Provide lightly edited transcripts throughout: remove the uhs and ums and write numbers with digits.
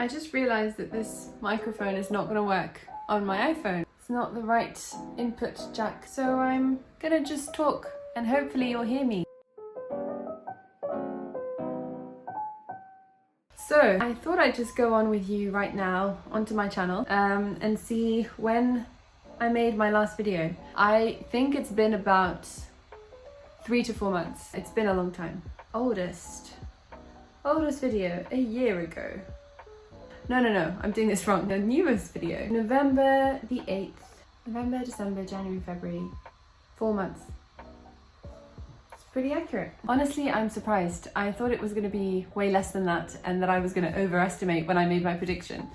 I just realized that this microphone is not gonna work on my iPhone. It's not the right input jack, so I'm gonna just talk and hopefully you'll hear me. So I thought I'd just go on with you right now onto my channel and see when I made my last video. I think it's been about 3 to 4 months. It's been a long time. Oldest video, a year ago. No, I'm doing this wrong. The newest video, November the 8th. November, December, January, February, 4 months. It's pretty accurate. Honestly, I'm surprised. I thought it was gonna be way less than that and that I was gonna overestimate when I made my prediction.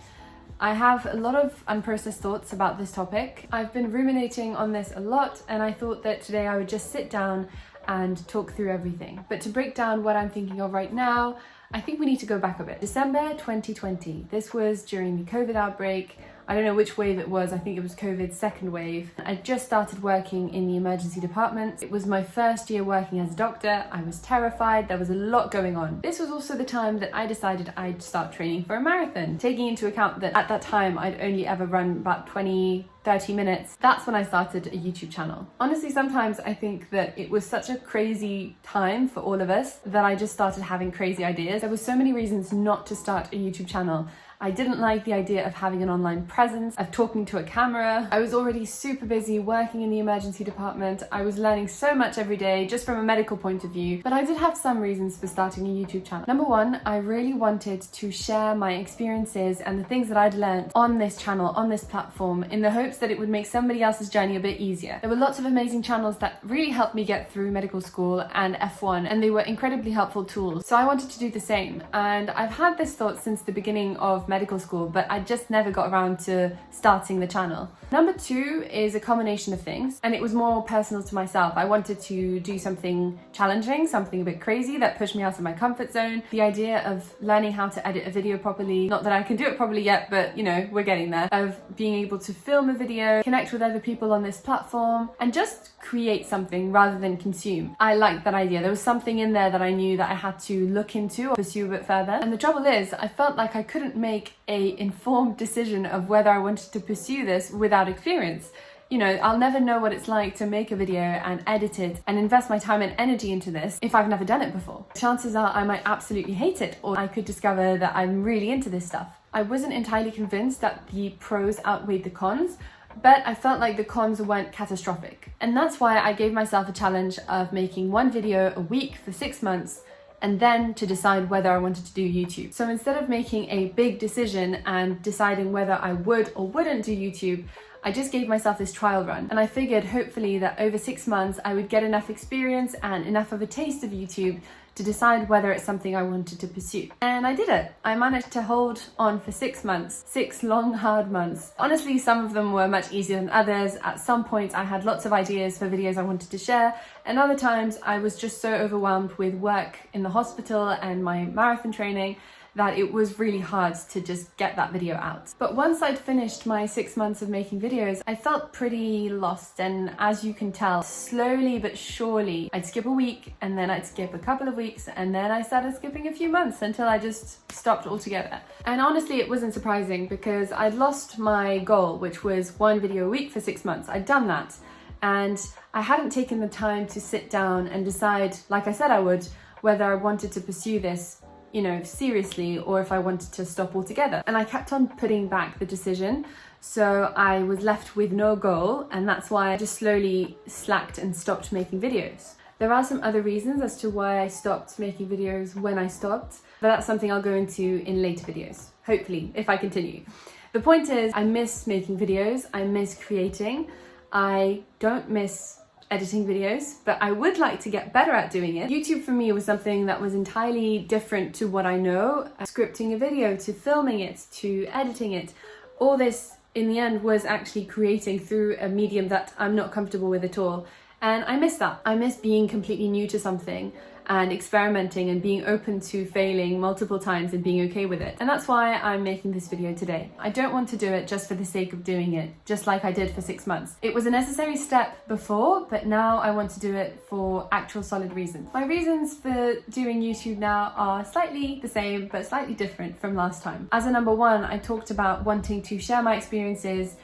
I have a lot of unprocessed thoughts about this topic. I've been ruminating on this a lot and I thought that today I would just sit down and talk through everything. But to break down what I'm thinking of right now, I think we need to go back a bit. December 2020. This was during the COVID outbreak. I don't know which wave it was. I think it was COVID's second wave. I just started working in the emergency department. It was my first year working as a doctor. I was terrified. There was a lot going on. This was also the time that I decided I'd start training for a marathon. Taking into account that at that time I'd only ever run about 20-30 minutes. That's when I started a YouTube channel. Honestly, sometimes I think that it was such a crazy time for all of us that I just started having crazy ideas. There were so many reasons not to start a YouTube channel. I didn't like the idea of having an online presence, of talking to a camera. I was already super busy working in the emergency department. I was learning so much every day just from a medical point of view, but I did have some reasons for starting a YouTube channel. Number one, I really wanted to share my experiences and the things that I'd learned on this channel, on this platform, in the hopes that it would make somebody else's journey a bit easier. There were lots of amazing channels that really helped me get through medical school and F1, and they were incredibly helpful tools. So I wanted to do the same. And I've had this thought since the beginning of medical school, but I just never got around to starting the channel. Number two is a combination of things, and it was more personal to myself. I wanted to do something challenging, something a bit crazy that pushed me out of my comfort zone. The idea of learning how to edit a video properly, not that I can do it properly yet, but you know, we're getting there, of being able to film a video, connect with other people on this platform, and just create something rather than consume. I liked that idea. There was something in there that I knew that I had to look into or pursue a bit further. And the trouble is, I felt like I couldn't make an informed decision of whether I wanted to pursue this without experience. You know, I'll never know what it's like to make a video and edit it and invest my time and energy into this if I've never done it before. Chances are I might absolutely hate it, or I could discover that I'm really into this stuff. I wasn't entirely convinced that the pros outweighed the cons, but I felt like the cons weren't catastrophic. And that's why I gave myself a challenge of making one video a week for 6 months and then to decide whether I wanted to do YouTube. So instead of making a big decision and deciding whether I would or wouldn't do YouTube, I just gave myself this trial run. And I figured hopefully that over 6 months I would get enough experience and enough of a taste of YouTube to decide whether it's something I wanted to pursue. And I did it. I managed to hold on for 6 months, 6 long, hard months. Honestly, some of them were much easier than others. At some points, I had lots of ideas for videos I wanted to share, and other times I was just so overwhelmed with work in the hospital and my marathon training that it was really hard to just get that video out. But once I'd finished my 6 months of making videos, I felt pretty lost, and as you can tell, slowly but surely, I'd skip a week and then I'd skip a couple of weeks and then I started skipping a few months until I just stopped altogether. And honestly, it wasn't surprising because I'd lost my goal, which was one video a week for 6 months. I'd done that and I hadn't taken the time to sit down and decide, like I said I would, whether I wanted to pursue this, you know, seriously, or if I wanted to stop altogether. And I kept on putting back the decision, so I was left with no goal, and that's why I just slowly slacked and stopped making videos. There are some other reasons as to why I stopped making videos when I stopped, but that's something I'll go into in later videos, hopefully, if I continue. The point is, I miss making videos, I miss creating, I don't miss editing videos, but I would like to get better at doing it. YouTube for me was something that was entirely different to what I know. Scripting a video, to filming it, to editing it, all this in the end was actually creating through a medium that I'm not comfortable with at all. And I miss that. I miss being completely new to something and experimenting and being open to failing multiple times and being okay with it. And that's why I'm making this video today. I don't want to do it just for the sake of doing it, just like I did for 6 months. It was a necessary step before, but now I want to do it for actual solid reasons. My reasons for doing YouTube now are slightly the same, but slightly different from last time. As a number one, I talked about wanting to share my experiences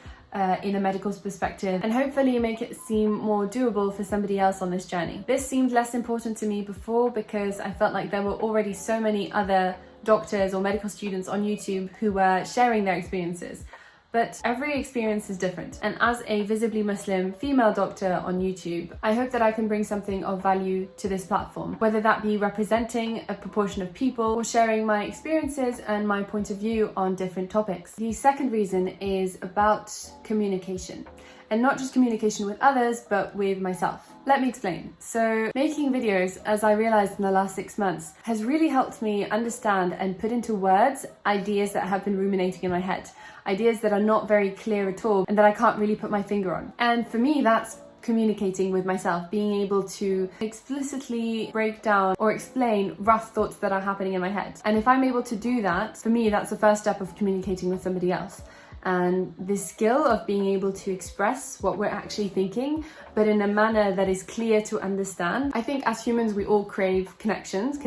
in a medical perspective and hopefully make it seem more doable for somebody else on this journey. This seemed less important to me before because I felt like there were already so many other doctors or medical students on YouTube who were sharing their experiences. But every experience is different, and as a visibly Muslim female doctor on YouTube, I hope that I can bring something of value to this platform, whether that be representing a proportion of people or sharing my experiences and my point of view on different topics. The second reason is about communication, and not just communication with others, but with myself. Let me explain. So making videos, as I realized in the last 6 months, has really helped me understand and put into words ideas that have been ruminating in my head, ideas that are not very clear at all and that I can't really put my finger on. And for me, that's communicating with myself, being able to explicitly break down or explain rough thoughts that are happening in my head. And if I'm able to do that, for me, that's the first step of communicating with somebody else. And this skill of being able to express what we're actually thinking, but in a manner that is clear to understand. I think as humans, we all crave connections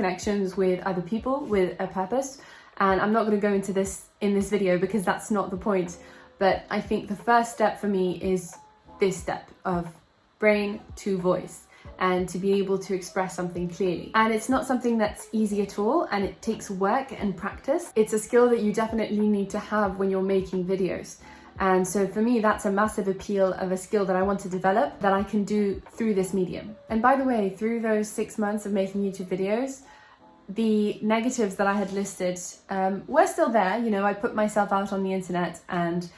with other people, with a purpose. And I'm not going to go into this in this video because that's not the point. But I think the first step for me is this step of brain to voice, and to be able to express something clearly. And it's not something that's easy at all, and it takes work and practice. It's a skill that you definitely need to have when you're making videos. And so for me, that's a massive appeal of a skill that I want to develop that I can do through this medium. And by the way, through those 6 months of making YouTube videos, the negatives that I had listed were still there. You know, I put myself out on the internet and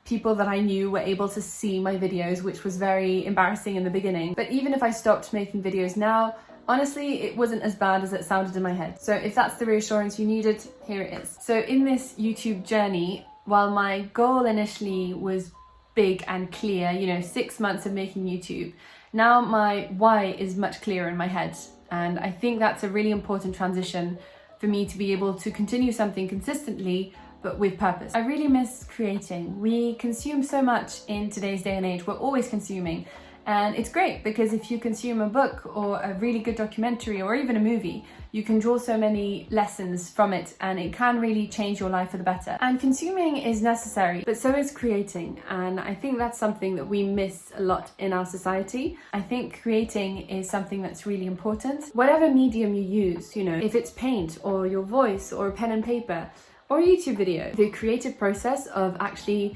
people that I knew were able to see my videos, which was very embarrassing in the beginning. But even if I stopped making videos now, honestly, it wasn't as bad as it sounded in my head. So if that's the reassurance you needed, here it is. So in this YouTube journey, while my goal initially was big and clear, you know, 6 months of making YouTube, now my why is much clearer in my head. And I think that's a really important transition for me to be able to continue something consistently, but with purpose. I really miss creating. We consume so much in today's day and age. We're always consuming. And it's great because if you consume a book or a really good documentary or even a movie, you can draw so many lessons from it, and it can really change your life for the better. And consuming is necessary, but so is creating. And I think that's something that we miss a lot in our society. I think creating is something that's really important. Whatever medium you use, you know, if it's paint or your voice or a pen and paper or a YouTube video, the creative process of actually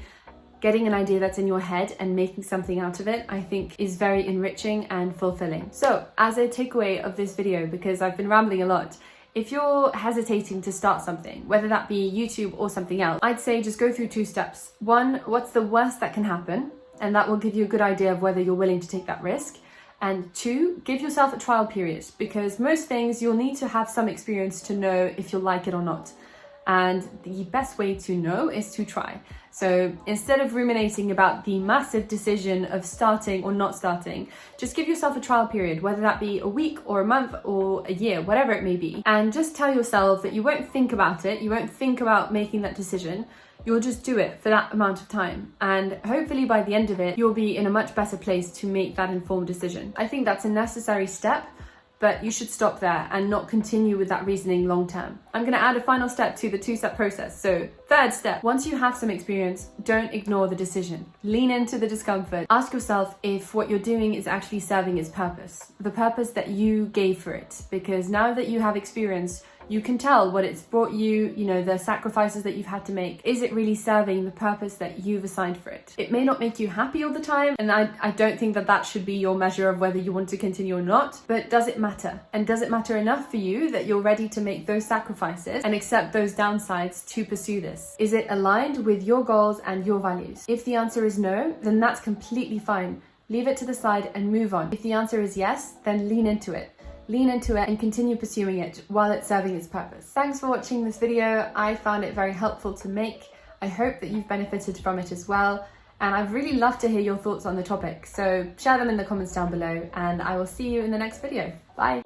getting an idea that's in your head and making something out of it, I think is very enriching and fulfilling. So as a takeaway of this video, because I've been rambling a lot, if you're hesitating to start something, whether that be YouTube or something else, I'd say just go through 2 steps. 1, what's the worst that can happen? And that will give you a good idea of whether you're willing to take that risk. And 2, give yourself a trial period, because most things you'll need to have some experience to know if you'll like it or not. And the best way to know is to try. So instead of ruminating about the massive decision of starting or not starting, just give yourself a trial period, whether that be a week or a month or a year, whatever it may be. And just tell yourself that you won't think about it, you won't think about making that decision, you'll just do it for that amount of time. And hopefully by the end of it, you'll be in a much better place to make that informed decision. I think that's a necessary step, but you should stop there and not continue with that reasoning long term. I'm going to add a final step to the 2-step process. So 3rd step, once you have some experience, don't ignore the decision. Lean into the discomfort. Ask yourself if what you're doing is actually serving its purpose, the purpose that you gave for it. Because now that you have experience, you can tell what it's brought you, you know, the sacrifices that you've had to make. Is it really serving the purpose that you've assigned for it? It may not make you happy all the time, and I don't think that that should be your measure of whether you want to continue or not, but does it matter? And does it matter enough for you that you're ready to make those sacrifices and accept those downsides to pursue this? Is it aligned with your goals and your values? If the answer is no, then that's completely fine. Leave it to the side and move on. If the answer is yes, then lean into it. Lean into it and continue pursuing it while it's serving its purpose. Thanks for watching this video. I found it very helpful to make. I hope that you've benefited from it as well. And I'd really love to hear your thoughts on the topic. So share them in the comments down below, and I will see you in the next video. Bye.